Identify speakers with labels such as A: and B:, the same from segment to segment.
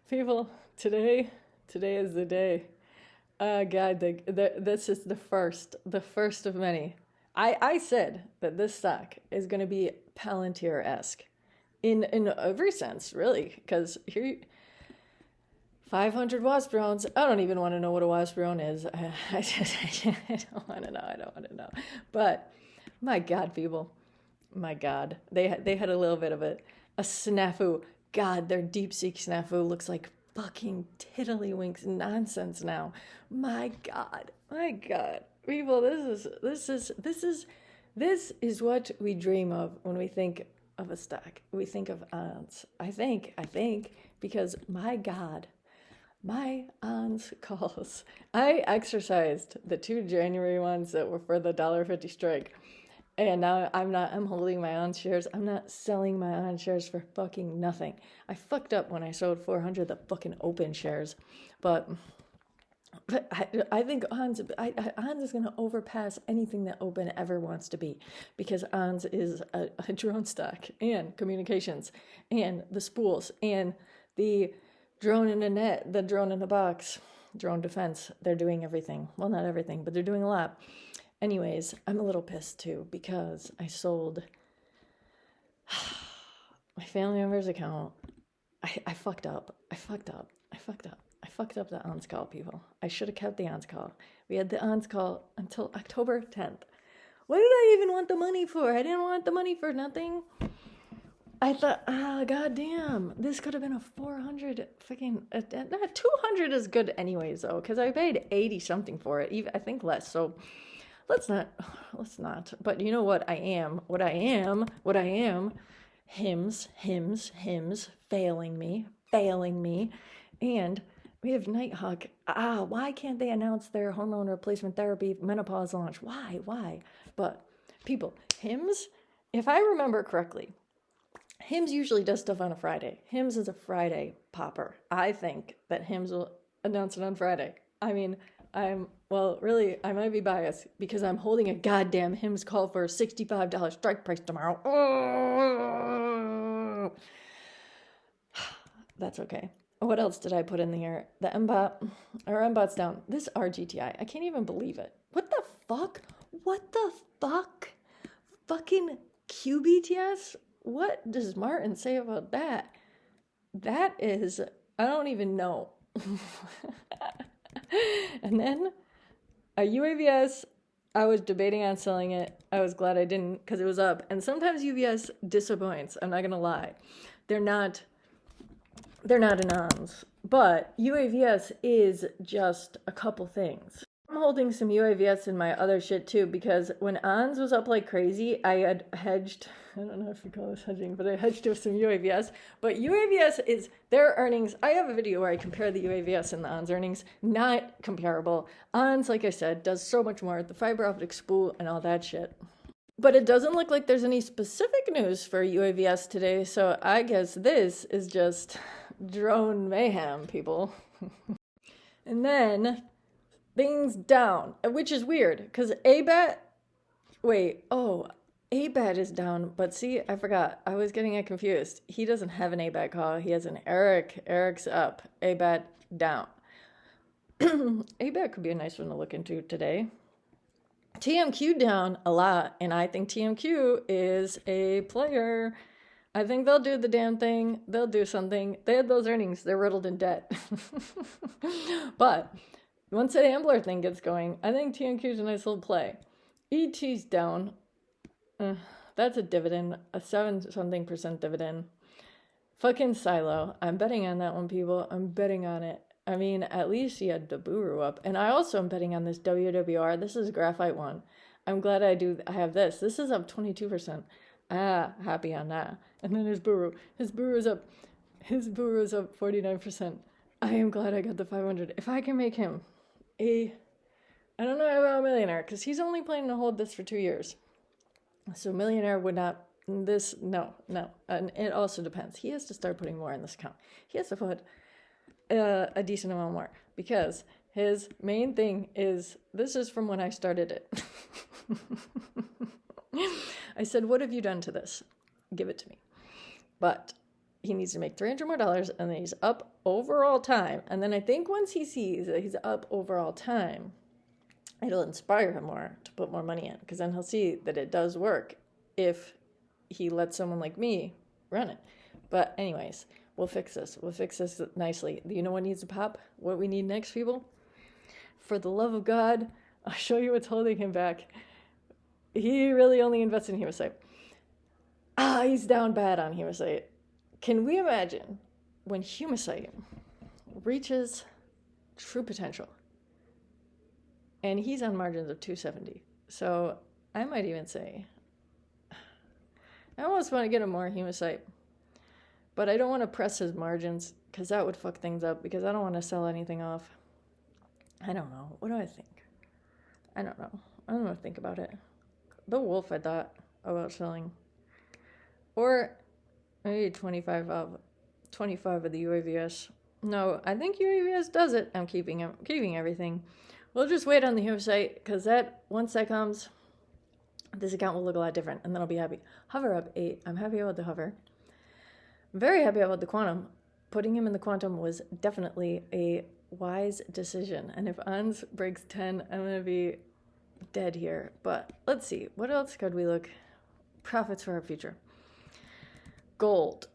A: People, today is the day. God, this is the first of many. I said that this stock is going to be Palantir-esque in every sense, really, because here, 500 wasp drones. I don't even want to know what a wasp drone is. I don't want to know. I don't want to know. But my God, people, my God, they had a little bit of a snafu. God, their DeepSeek snafu looks like fucking tiddlywinks nonsense now. My God, people, this is what we dream of when we think of a stock. We think of odds. I think because my God, my ons calls. I exercised the 2 January ones that were for the $1.50 strike. And now I'm holding my on shares. I'm not selling my on shares for fucking nothing. I fucked up when I sold 400 the fucking open shares. But I think ONS is going to overpass anything that open ever wants to be. Because ONS is a drone stock and communications and the spools and the drone in a net, the drone in a box, drone defense. They're doing everything. Well, not everything, but they're doing a lot. Anyways, I'm a little pissed too because I sold my family member's account. I fucked up. I fucked up the ONS call, people. I should have kept the ONS call. We had the ONS call until October 10th. What did I even want the money for? I didn't want the money for nothing. I thought, goddamn, this could have been a 400 fucking, 200 is good anyways, though, because I paid 80 something for it, even I think less, so let's not, but you know what I am, hymns, failing me, and we have Nighthawk. Why can't they announce their hormone replacement therapy menopause launch? Why? But people, Hims, if I remember correctly, Hims usually does stuff on a Friday. Hims is a Friday popper. I think that Hims will announce it on Friday. I mean, I might be biased because I'm holding a goddamn Hims call for a $65 strike price tomorrow. Oh! That's okay. What else did I put in there? The MBOT's down. This RGTI, I can't even believe it. What the fuck? Fucking QBTS? What does Martin say about that? That is, I don't even know. And then a UAVS, I was debating on selling it. I was glad I didn't because it was up. And sometimes UVS disappoints. I'm not going to lie. They're not an ONS. But UAVS is just a couple things. I'm holding some UAVS in my other shit too because when ONS was up like crazy, I had hedged. I don't know if you call this hedging, but I hedged with some UAVS. But UAVS is their earnings. I have a video where I compare the UAVS and the ONS earnings. Not comparable. ONS, like I said, does so much more. The fiber optic spool and all that shit. But it doesn't look like there's any specific news for UAVS today. So I guess this is just drone mayhem, people. And then things down, which is weird because ABAT is down, but see, I forgot. I was getting it confused. He doesn't have an ABAT call. He has an Eric. Eric's up. ABAT down. ABAT could be a nice one to look into today. TMQ down a lot, and I think TMQ is a player. I think they'll do the damn thing. They'll do something. They had those earnings. They're riddled in debt. But once the Ambler thing gets going, I think TMQ is a nice little play. ET's down. That's a dividend, a 7-something% dividend. Fucking Silo. I'm betting on that one, people. I'm betting on it. I mean, at least he had Daburu up. And I also am betting on this WWR. This is Graphite one. I'm glad I have this. This is up 22%. Happy on that. And then his Buru. His Buru is up 49%. I am glad I got the 500. If I can make him I don't know about a millionaire, because he's only planning to hold this for 2 years. So millionaire would not, no. And it also depends. He has to start putting more in this account. He has to put a decent amount more, because his main thing is, this is from when I started it. I said, what have you done to this? Give it to me. But he needs to make $300 more, and then he's up overall time. And then I think once he sees that he's up overall time, it'll inspire him more to put more money in, because then he'll see that it does work if he lets someone like me run it. But anyways, we'll fix this. We'll fix this nicely. You know what needs to pop? What we need next, people? For the love of God, I'll show you what's holding him back. He really only invested in Humacyte. He's down bad on Humacyte. Can we imagine when Humacyte reaches true potential? And he's on margins of 270. So I might even say, I almost want to get him more Humacyte. But I don't want to press his margins, because that would fuck things up, because I don't want to sell anything off. I don't know. What do I think? I don't know. I don't know what to think about it. The wolf, I thought about selling. Or maybe 25 of the UAVS. No, I think UAVS does it. I'm keeping everything. We'll just wait on the Humacyte, because once that comes, this account will look a lot different, and then I'll be happy. Hover up 8. I'm happy about the hover. Very happy about the quantum. Putting him in the quantum was definitely a wise decision. And if ANS breaks 10, I'm going to be dead here. But let's see. What else could we look? Profits for our future. Gold.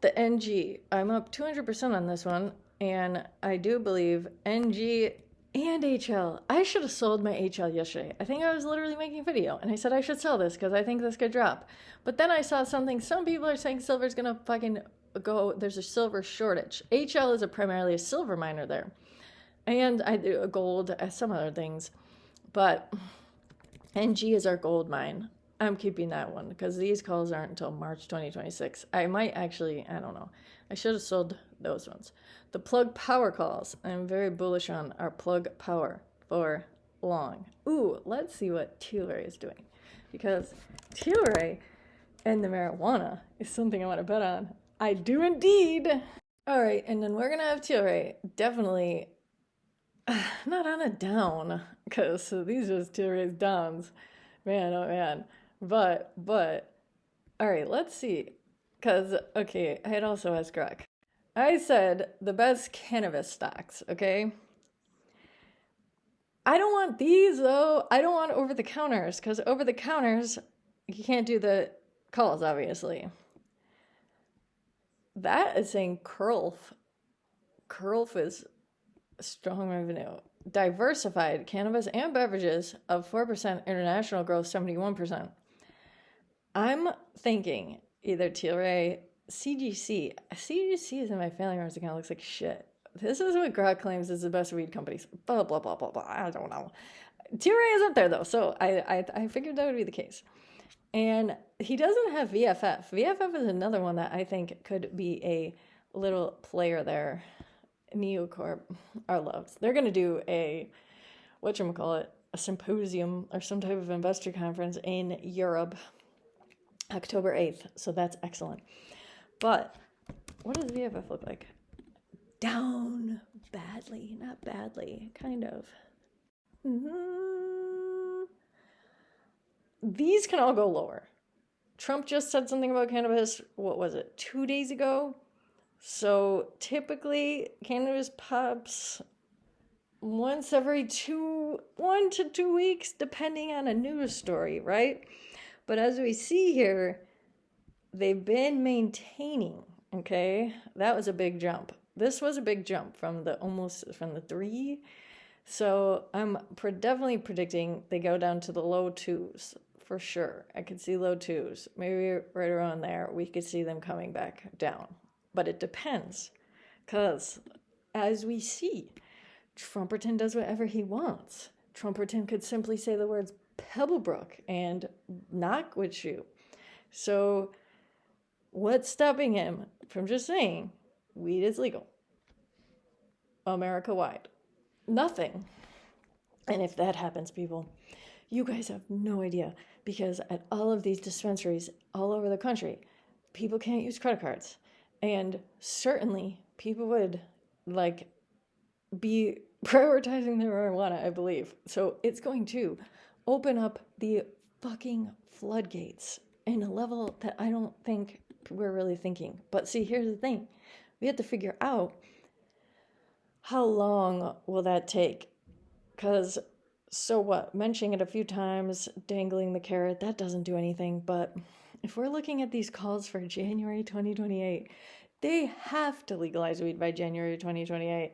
A: The NG. I'm up 200% on this one. And I do believe NG and HL. I should have sold my HL yesterday. I think I was literally making a video, and I said I should sell this because I think this could drop. But then I saw something. Some people are saying silver's going to fucking go. There's a silver shortage. HL is primarily a silver miner there. And I do a gold, some other things. But NG is our gold mine. I'm keeping that one because these calls aren't until March 2026. I might actually, I don't know. I should have sold those ones. The plug power calls. I'm very bullish on our plug power for long. Ooh, let's see what Tilray is doing. Because Tilray and the marijuana is something I want to bet on. I do indeed. All right, and then we're going to have Tilray definitely not on a down, because these are Tilray's downs. Man, oh man. But, all right, let's see. Because, okay, I had also asked Greg. I said the best cannabis stocks, okay? I don't want these, though. I don't want over-the-counters, because over-the-counters, you can't do the calls, obviously. That is saying Curlf. Curlf is strong revenue. Diversified cannabis and beverages of 4%, international growth 71%. I'm thinking either Tilray, CGC. CGC is in my family members account. It looks like shit. This is what Grok claims is the best weed companies. Blah, blah, blah, blah, blah. I don't know. Tilray is up there, though, so I figured that would be the case. And he doesn't have VFF. VFF is another one that I think could be a little player there. Neocorp, our loves. They're going to do a symposium or some type of investor conference in Europe, October 8th. So that's excellent. But what does VFF look like? Down badly, not badly, kind of. These can all go lower. Trump just said something about cannabis, 2 days ago? So typically cannabis pops once every 1 to 2 weeks, depending on a news story, right? But as we see here, they've been maintaining, okay? That was a big jump. This was a big jump from the 3. So I'm definitely predicting they go down to the low 2s for sure. I could see low 2s. Maybe right around there, we could see them coming back down. But it depends, because as we see, Trumperton does whatever he wants. Trumperton could simply say the words Pebblebrook and knock would shoot. So what's stopping him from just saying weed is legal America-wide? Nothing. And if that happens, people, you guys have no idea, because at all of these dispensaries all over the country, people can't use credit cards. And certainly people would be prioritizing their marijuana, I believe. So it's going to open up the fucking floodgates in a level that I don't think we're really thinking. But see, here's the thing. We have to figure out how long will that take? Because so what? Mentioning it a few times, dangling the carrot, that doesn't do anything. But if we're looking at these calls for January 2028, they have to legalize weed by January 2028.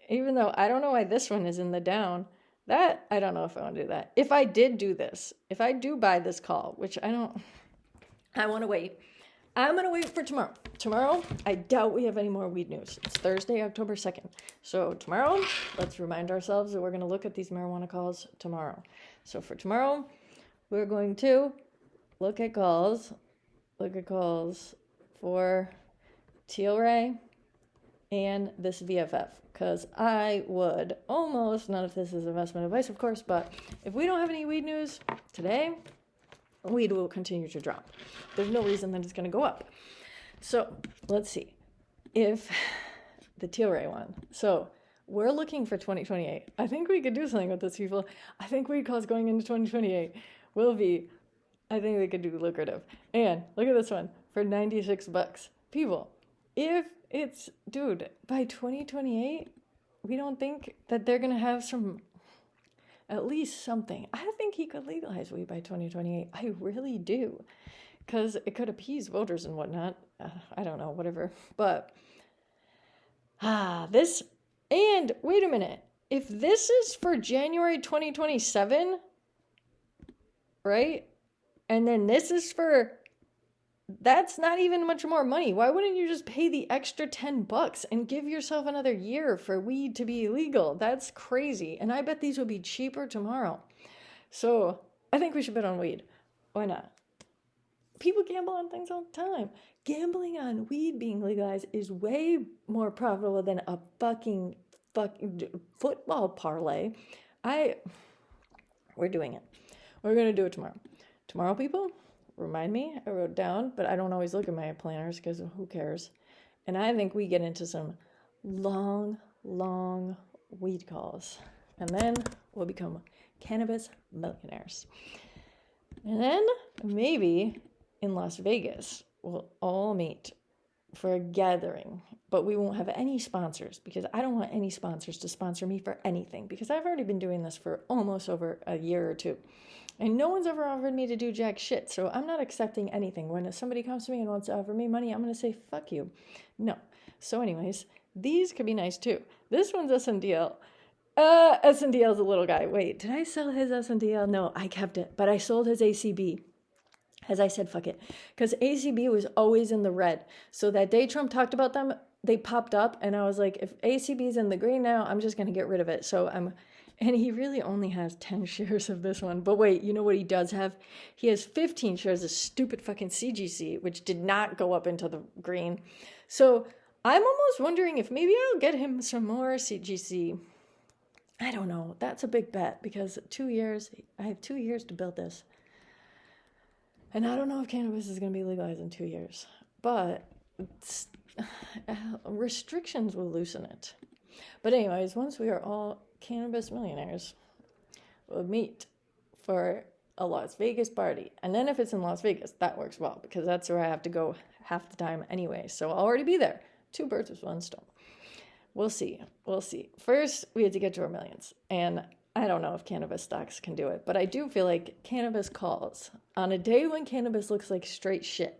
A: Even though I don't know why this one is in the down. That, I don't know if I want to do that. If I did do this, if I do buy this call, which I want to wait. I'm going to wait for tomorrow. Tomorrow, I doubt we have any more weed news. It's Thursday, October 2nd. So tomorrow, let's remind ourselves that we're going to look at these marijuana calls tomorrow. So for tomorrow, we're going to look at calls for Tilray and this VFF. Because I would almost, none of this is investment advice, of course, but if we don't have any weed news today, weed will continue to drop. There's no reason that it's going to go up. So let's see if the Tilray one. So we're looking for 2028. I think we could do something with this, people. I think weed calls going into 2028 will be, I think they could do lucrative. And look at this one for $96. People, if it's, dude, by 2028, we don't think that they're going to have some, at least something. I think he could legalize weed by 2028. I really do. Because it could appease voters and whatnot. I don't know, whatever. But, this, and wait a minute. If this is for January 2027, right? And then this is for, that's not even much more money. Why wouldn't you just pay the extra $10 and give yourself another year for weed to be legal? That's crazy. And I bet these will be cheaper tomorrow. So I think we should bet on weed. Why not? People gamble on things all the time. Gambling on weed being legalized is way more profitable than a fucking football parlay. We're doing it. We're going to do it tomorrow. Tomorrow, people, remind me. I wrote down, but I don't always look at my planners because who cares? And I think we get into some long weed calls. And then we'll become cannabis millionaires. And then maybe in Las Vegas, we'll all meet for a gathering. But we won't have any sponsors because I don't want any sponsors to sponsor me for anything because I've already been doing this for almost over a year or two. And no one's ever offered me to do jack shit. So I'm not accepting anything. When somebody comes to me and wants to offer me money, I'm going to say, fuck you. No. So anyways, these could be nice too. This one's SNDL. SNDL's a little guy. Wait, did I sell his SNDL? No, I kept it. But I sold his ACB. As I said, fuck it. Because ACB was always in the red. So that day Trump talked about them, they popped up. And I was like, if ACB's in the green now, I'm just going to get rid of it. So and he really only has 10 shares of this one. But wait, you know what he does have? He has 15 shares of stupid fucking CGC, which did not go up into the green. So I'm almost wondering if maybe I'll get him some more CGC. I don't know. That's a big bet because 2 years, I have 2 years to build this. And I don't know if cannabis is going to be legalized in 2 years. But restrictions will loosen it. But anyways, once we are all cannabis millionaires, we'll meet for a Las Vegas party. And then if it's in Las Vegas, that works well because that's where I have to go half the time anyway. So I'll already be there. 2 birds with 1 stone. We'll see. First, we have to get to our millions. And I don't know if cannabis stocks can do it. But I do feel like cannabis calls on a day when cannabis looks like straight shit,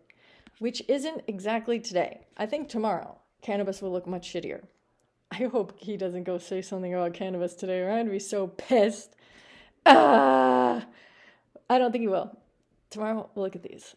A: which isn't exactly today. I think tomorrow, cannabis will look much shittier. I hope he doesn't go say something about cannabis today, or I'd be so pissed. I don't think he will. Tomorrow, we'll look at these.